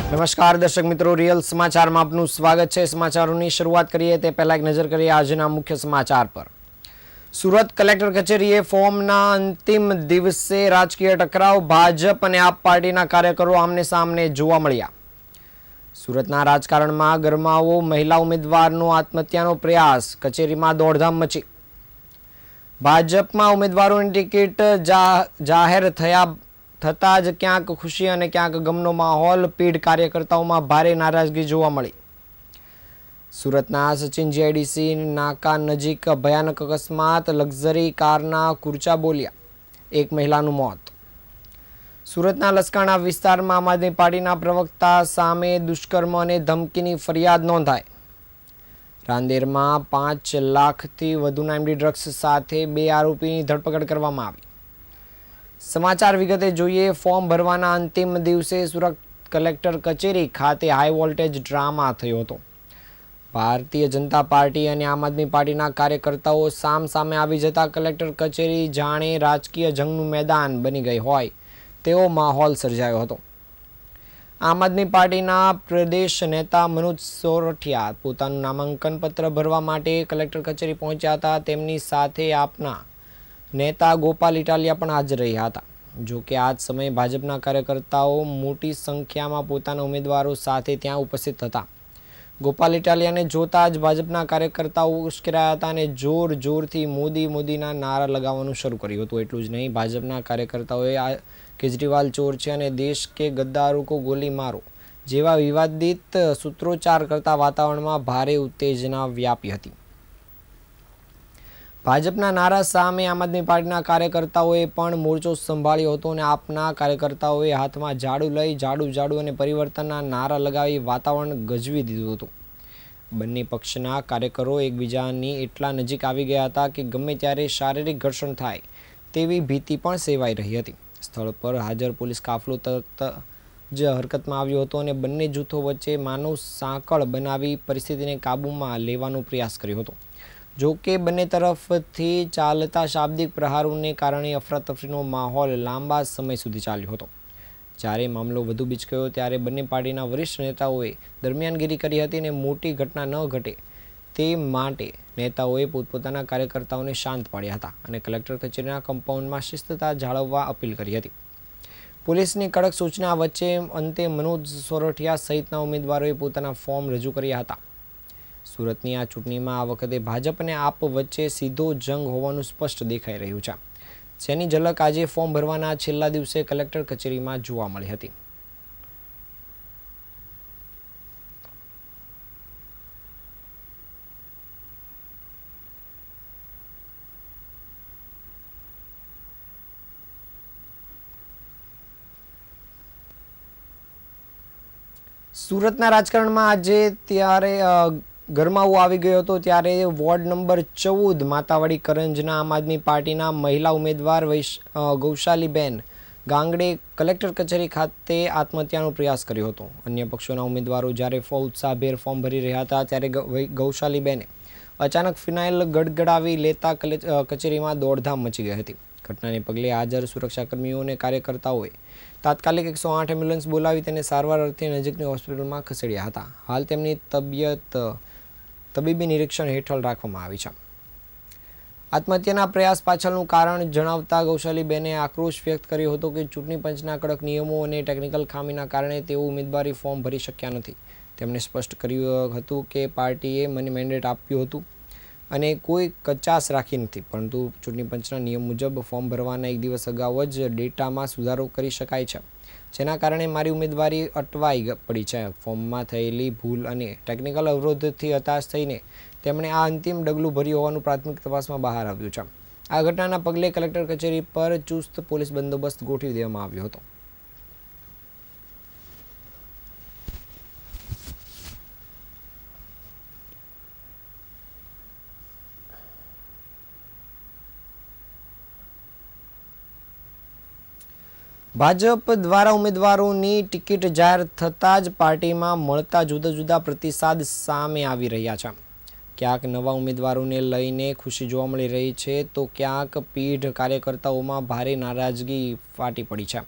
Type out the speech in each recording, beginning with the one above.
નમસ્કાર દર્શક મિત્રો, રિયલ સમાચારમાં આપનું સ્વાગત છે। સમાચારોની શરૂઆત કરીએ તે પહેલા એક નજર કરીએ આજના મુખ્ય સમાચાર પર। સુરત કલેક્ટર કચેરીએ ફોર્મના અંતિમ દિવસે રાજકીય ટકરાવ, ભાજપ અને આપ પાર્ટીના કાર્યકરો આમને સામને જોવા મળ્યા। સુરતના રાજકારણમાં ગરમાવો, મહિલા ઉમેદવારનો આત્મહત્યાનો પ્રયાસ, કચેરીમાં દોડધામ મચી। ભાજપમાં ઉમેદવારોની ટિકિટ જાહેર થતાં જ ક્યાંક ખુશી અને ક્યાંક ગમનો માહોલ, પીઢ કાર્યકર્તાઓમાં ભારે નારાજગી જોવા મળી। સુરતના સચિન જીઆઈડીસી નાકા નજીક ભયાનક અકસ્માત, લક્ઝરી કારના કુરચા બોલ્યા, એક મહિલાનું મોત। સુરતના લસકાણા વિસ્તારમાં આમ આદમી પાર્ટીના પ્રવક્તા સામે દુષ્કર્મ અને ધમકીની ફરિયાદ નોંધાઈ। રાંદેરમાં 5 લાખથી વધુના એમડી ડ્રગ્સ સાથે 2 આરોપીની ધરપકડ કરવામાં આવી। સમાચાર વિગતે જોઈએ। ફોર્મ ભરવાના અંતિમ દિવસે સુરત કલેક્ટર કચેરી ખાતે હાઈ વોલ્ટેજ ડ્રામા થયો હતો। ભારતીય જનતા પાર્ટી અને આમ આદમી પાર્ટીના કાર્યકર્તાઓ સામસામે આવી જતા કલેક્ટર કચેરી જાણે રાજકીય જંગનું મેદાન બની ગઈ હોય તેવો માહોલ સર્જાયો હતો। આમ આદમી પાર્ટીના પ્રદેશ નેતા મનોજ સોરઠિયા પોતાનું નામાંકન પત્ર ભરવા માટે કલેક્ટર કચેરી પહોંચ્યા હતા। તેમની સાથે આપના નેતા ગોપાલ ઇટાલિયા પણ હાજર રહ્યા હતા। જો કે આ જ સમયે ભાજપના કાર્યકર્તાઓ મોટી સંખ્યામાં પોતાના ઉમેદવારો સાથે ત્યાં ઉપસ્થિત હતા। ગોપાલ ઇટાલિયાને જોતા જ ભાજપના કાર્યકર્તાઓ ઉશ્કેરાયા હતા અને જોર જોરથી મોદી મોદીના નારા લગાવવાનું શરૂ કર્યું હતું। એટલું જ નહીં, ભાજપના કાર્યકર્તાઓએ આ કેજરીવાલ ચોર છે અને દેશ કે ગદ્દારો કો ગોલી મારો જેવા વિવાદિત સૂત્રોચ્ચાર કરતા વાતાવરણમાં ભારે ઉત્તેજના વ્યાપી હતી। ભાજપના નારા સામે આમ આદમી પાર્ટીના કાર્યકર્તાઓએ પણ મોરચો સંભાળ્યો હતો અને આપના કાર્યકર્તાઓએ હાથમાં ઝાડુ લઈ ઝાડુ અને પરિવર્તનના નારા લગાવી વાતાવરણ ગજવી દીધું હતું। બંને પક્ષના કાર્યકરો એકબીજાની એટલા નજીક આવી ગયા હતા કે ગમે ત્યારે શારીરિક ઘર્ષણ થાય તેવી ભીતિ પણ સેવાઈ રહી હતી। સ્થળ પર હાજર પોલીસ કાફલો તરત જ હરકતમાં આવ્યો હતો અને બંને જૂથો વચ્ચે માનવ સાંકળ બનાવી પરિસ્થિતિને કાબૂમાં લેવાનો પ્રયાસ કર્યો હતો। જો કે બંને તરફથી ચાલતા શાબ્દિક પ્રહારોને કારણે અફરાતફરીનો માહોલ લાંબા સમય સુધી ચાલ્યો હતો। જ્યારે મામલો વધુ બીચક્યો ત્યારે બંને પાર્ટીના વરિષ્ઠ નેતાઓએ દરમિયાનગીરી કરી હતી અને મોટી ઘટના ન ઘટે તે માટે નેતાઓએ પોતપોતાના કાર્યકર્તાઓને શાંત પાડ્યા હતા અને કલેક્ટર કચેરીના કમ્પાઉન્ડમાં શિસ્તતા જાળવવા અપીલ કરી હતી। પોલીસની કડક સૂચના વચ્ચે અંતે મનોજ સોરઠિયા સહિતના ઉમેદવારોએ પોતાના ફોર્મ રજૂ કર્યા હતા। સુરતની આ ચૂંટણીમાં આ વખતે ભાજપ અને આપ વચ્ચે સીધો જંગ હોવાનું સ્પષ્ટ દેખાઈ રહ્યું છે, જેની ઝલક આજે ફોર્મ ભરવાના છેલ્લા દિવસે કલેક્ટર કચેરીમાં જોવા મળી હતી। સુરતના રાજકારણમાં આજે ત્યારે ગરમાવો આવી ગયો હતો। ત્યારે વોર્ડ નંબર 14 માતાવાડી કરંજના આમ આદમી પાર્ટીના મહિલા ઉમેદવાર ગૌશાલીબેન ગાંગડે કલેક્ટર કચેરી ખાતે આત્મહત્યાનો પ્રયાસ કર્યો હતો। અન્ય પક્ષોના ઉમેદવારો જ્યારે ઉત્સાહભેર ફોર્મ ભરી રહ્યા હતા ત્યારે ગૌશાલીબેને અચાનક ફિનાઇલ ગડગડાવી લેતા કચેરીમાં દોડધામ મચી ગઈ હતી। ઘટનાને પગલે હાજર સુરક્ષાકર્મીઓ અને કાર્યકર્તાઓએ તાત્કાલિક 108 એમ્બ્યુલન્સ બોલાવી તેને સારવાર અર્થે નજીકની હોસ્પિટલમાં ખસેડ્યા હતા। હાલ તેમની તબિયત તબીબી નિરીક્ષણ હેઠળ રાખવામાં આવી છે। આત્મહત્યાના પ્રયાસ પાછળનું કારણ જણાવતા ગૌશાલીબેને આક્રોશ વ્યક્ત કર્યો હતો કે ચૂંટણી પંચના કડક નિયમો અને ટેકનિકલ ખામીના કારણે તેઓ ઉમેદવારી ફોર્મ ભરી શક્યા નથી। તેમણે સ્પષ્ટ કર્યું હતું કે પાર્ટીએ મને મેન્ડેટ આપ્યું હતું અને કોઈ કચાશ રાખી નથી, પરંતુ ચૂંટણી પંચના નિયમ મુજબ ફોર્મ ભરવાના એક દિવસ અગાઉ જ ડેટામાં સુધારો કરી શકાય છે, જેના કારણે મારી ઉમેદવારી અટવાઈ પડી છે। ફોર્મમાં થયેલી ભૂલ અને ટેકનિકલ અવરોધથી હતાશ થઈને તેમણે આ અંતિમ ડગલું ભર્યું હોવાનું પ્રાથમિક તપાસમાં બહાર આવ્યું છે। આ ઘટનાના પગલે કલેક્ટર કચેરી પર ચુસ્ત પોલીસ બંદોબસ્ત ગોઠવી દેવામાં આવ્યો હતો। ભાજપ દ્વારા ઉમેદવારોની ટિકિટ જાહેર થતાં જ પાર્ટીમાં મળતા જુદા જુદા પ્રતિસાદ સામે આવી રહ્યા છે। ક્યાંક નવા ઉમેદવારોને લઈને ખુશી જોવા મળી રહી છે તો ક્યાંક પીઢ કાર્યકર્તાઓમાં ભારે નારાજગી ફાટી પડી છે।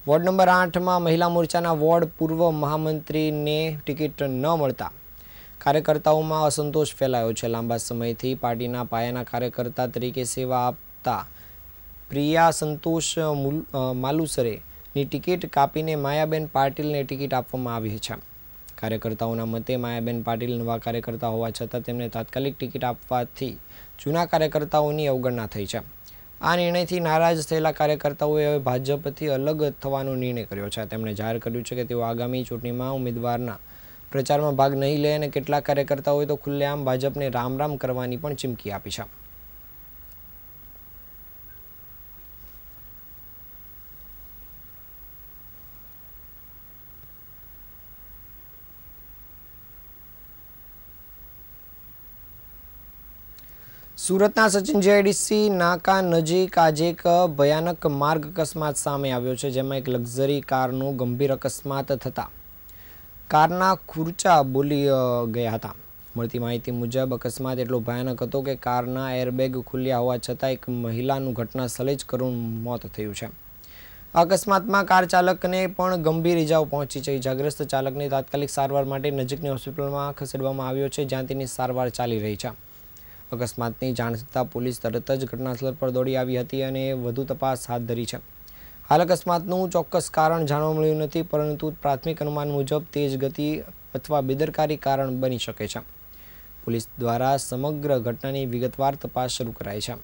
વોર્ડ નંબર 8માં મહિલા મોરચાના વોર્ડ પૂર્વ મહામંત્રીને ટિકિટ ન મળતા કાર્યકર્તાઓમાં અસંતોષ ફેલાયો છે. લાંબા સમયથી પાર્ટીના પાયાના કાર્યકર્તા તરીકે સેવા આપતા પ્રિયા સંતોષ માલુસરેની ટિકિટ કાપીને માયાબેન પાટીલને ટિકિટ આપવામાં આવી છે. કાર્યકર્તાઓના મતે માયાબેન પાટીલ નવા કાર્યકર્તા હોવા છતાં તેમને તાત્કાલિક ટિકિટ આપવાથી જૂના કાર્યકર્તાઓની અવગણના થઈ છે. આ નિર્ણયથી નારાજ થયેલા કાર્યકર્તાઓએ હવે ભાજપથી અલગ થવાનો નિર્ણય કર્યો છે. તેમણે જાહેર કર્યું છે કે તેઓ આગામી ચૂંટણીમાં ઉમેદવારના પ્રચારમાં ભાગ નહીં લે અને કેટલાક કાર્યકર્તાઓએ તો ખુલ્લેઆમ ભાજપને રામ રામ કરવાની પણ ચીમકી આપી છે. સુરતના સચિન જીઆઈડીસી નાકા નજીક આજે એક ભયાનક માર્ગ અકસ્માત સામે આવ્યો છે, જેમાં એક લક્ઝરી કારનો ગંભીર અકસ્માત થતા કારના ખુરચા બોલી ગયા હતા. મળતી માહિતી મુજબ અકસ્માત એટલો ભયાનક હતો કે કારના એરબેગ ખુલ્યા હોવા છતાં એક મહિલાનું ઘટના સ્થળે જ કરુણ મોત થયું છે. અકસ્માતમાં કાર ચાલકને પણ ગંભીર ઇજાઓ પહોંચી છે. ઇજાગ્રસ્ત ચાલકને તાત્કાલિક સારવાર માટે નજીકની હોસ્પિટલમાં ખસેડવામાં આવ્યો છે, જ્યાં તેની સારવાર ચાલી રહી છે. અકસ્માતની જાણ થતાં પોલીસ તરત જ ઘટનાસ્થળ પર દોડી આવી હતી અને વધુ તપાસ હાથ ધરી છે. હાલ અકસ્માતનું ચોક્કસ કારણ જાણવા મળ્યું નથી, પરંતુ પ્રાથમિક અનુમાન મુજબ તેજ ગતિ અથવા બેદરકારી કારણ બની શકે છે. પોલીસ દ્વારા સમગ્ર ઘટનાની વિગતવાર તપાસ શરૂ કરાઈ છે.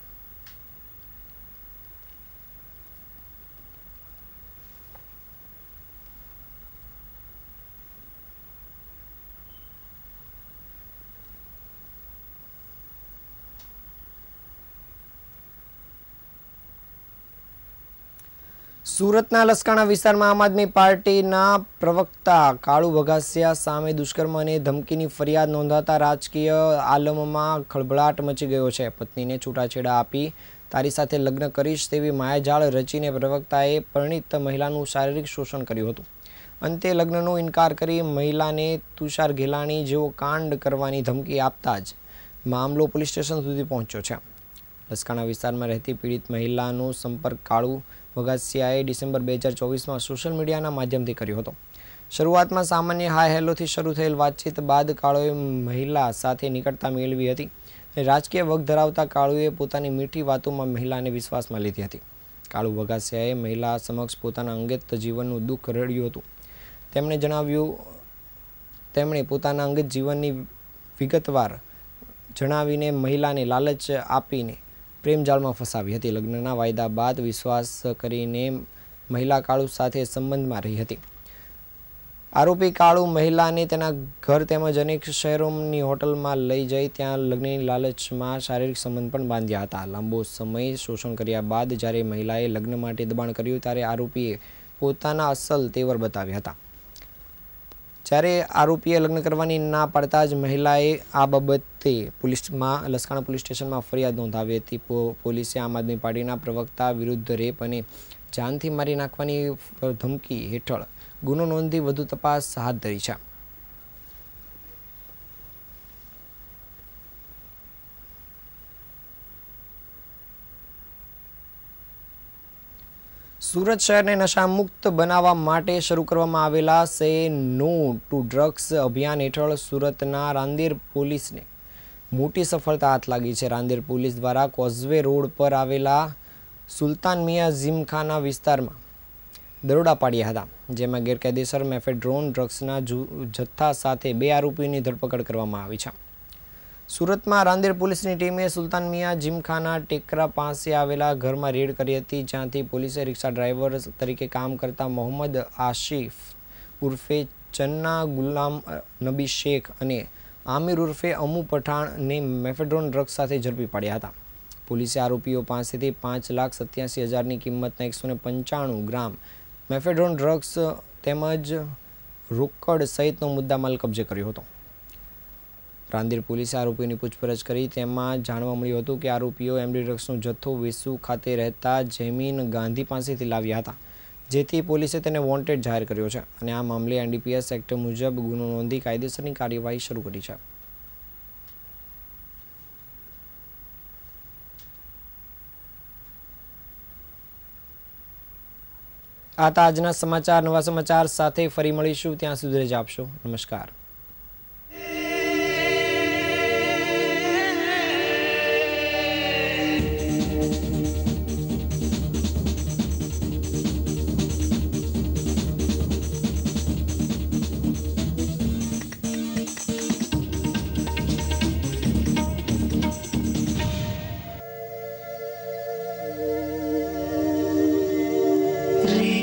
સુરતના લસકાણા વિસ્તારમાં આમ આદમી પાર્ટીના પ્રવક્તા કાળુ વઘાસિયા સામે દુષ્કર્મ અને ધમકીની ફરિયાદ નોંધાતા રાજકીય આલમમાં ખળભળાટ મચી ગયો છે. પત્નીને છૂટાછેડા આપી તારી સાથે લગ્ન કરીશ તેવી માયાજાળ રચીને પ્રવક્તાએ પરિણીત મહિલાનું શારીરિક શોષણ કર્યું હતું. અંતે લગ્નનો ઇનકાર કરી મહિલાને તુષાર ઘેલાણી જેવો કાંડ કરવાની ધમકી આપતા જ મામલો પોલીસ સ્ટેશન સુધી પહોંચ્યો છે. લસકાણા વિસ્તારમાં રહેતી પીડિત મહિલાનો સંપર્ક કાળુ વઘાસિયાએ ડિસેમ્બર 2024માં સોશિયલ મીડિયાના માધ્યમથી કર્યો હતો. શરૂઆતમાં સામાન્ય હાય હેલોથી શરૂ થયેલ વાતચીત બાદ કાળુએ મહિલા સાથે નિકટતા મેળવી હતી અને રાજકીય વગ ધરાવતા કાળુએ પોતાની મીઠી વાતોમાં મહિલાને વિશ્વાસમાં લીધી હતી. કાળુ વઘાસિયાએ મહિલા સમક્ષ પોતાના અંગત જીવનનું દુઃખ રડ્યું હતું. તેમણે પોતાના અંગત જીવનની વિગતવાર જણાવીને મહિલાને લાલચ આપીને પ્રેમજાળમાં ફસાવી હતી. લગ્નના વાયદા બાદ વિશ્વાસ કરીને મહિલા કાળુ સાથે સંબંધમાં રહી હતી. આરોપી કાળુ મહિલાને તેના ઘર તેમજ અનેક શહેરોની હોટલમાં લઈ જઈ ત્યાં લગ્નની લાલચમાં શારીરિક સંબંધ પણ બાંધ્યા હતા. લાંબો સમય શોષણ કર્યા બાદ જ્યારે મહિલાએ લગ્ન માટે દબાણ કર્યું ત્યારે આરોપીએ પોતાના અસલ તેવર બતાવ્યા હતા. જ્યારે આરોપીએ લગ્ન કરવાની ના પાડતા જ મહિલાએ આ બાબતે લસકાણા પોલીસ સ્ટેશનમાં ફરિયાદ નોંધાવી હતી. પોલીસે આમ આદમી પાર્ટીના પ્રવક્તા વિરુદ્ધ રેપ અને જાનથી મારી નાખવાની ધમકી હેઠળ ગુનો નોંધી વધુ તપાસ હાથ ધરી છે. સુરત શહેરને નશામુક્ત બનાવવા માટે શરૂ કરવામાં આવેલા સે નો ટુ ડ્રગ્સ અભિયાન હેઠળ સુરતના રાંદેર પોલીસને મોટી સફળતા હાથ લાગી છે. રાંદેર પોલીસ દ્વારા કોઝવે રોડ પર આવેલા સુલતાન મિયા જીમખાના વિસ્તારમાં દરોડા પાડ્યા હતા, જેમાં ગેરકાયદેસર મેફેડ્રોન ડ્રગ્સના જથ્થા સાથે 2 આરોપીઓની ધરપકડ કરવામાં આવી છે. સુરતમાં રાંદેર પોલીસની ટીમે સુલતાન મિયા જીમખાના ટેકરા પાસે આવેલા ઘરમાં રેડ કરી હતી, જ્યાંથી પોલીસે રિક્ષા ડ્રાઈવર તરીકે કામ કરતા મોહમ્મદ આશિફ ઉર્ફે ચન્ના ગુલામ નબી શેખ અને આમિર ઉર્ફે અમુ પઠાણને મેફેડ્રોન ડ્રગ્સ સાથે ઝડપી પાડ્યા હતા. પોલીસે આરોપીઓ પાસેથી 5,87,000ની કિંમતના 195 ગ્રામ મેફેડ્રોન ડ્રગ્સ તેમજ રોકડ સહિતનો મુદ્દામાલ કબજે કર્યો હતો. રાંદેર પોલીસે આરોપીઓની પૂછપરછ કરી તેમાં જાણવા મળ્યું હતું કે આરોપીઓ એમડી ડ્રગ્સનો જથ્થો વેસુ ખાતે રહેતા જૈમીન ગાંધી પાસેથી લાવ્યા હતા, જેથી પોલીસે તેને વોન્ટેડ જાહેર કર્યો છે અને આ મામલે એનડીપીએસ એક્ટ મુજબ ગુનો નોંધી કાયદેસરની કાર્યવાહી શરૂ કરી છે. આ હતા આજના સમાચાર. નવા સમાચાર સાથે ફરી મળીશું. ત્યાં સુધી રજા આપશો. નમસ્કાર. Radio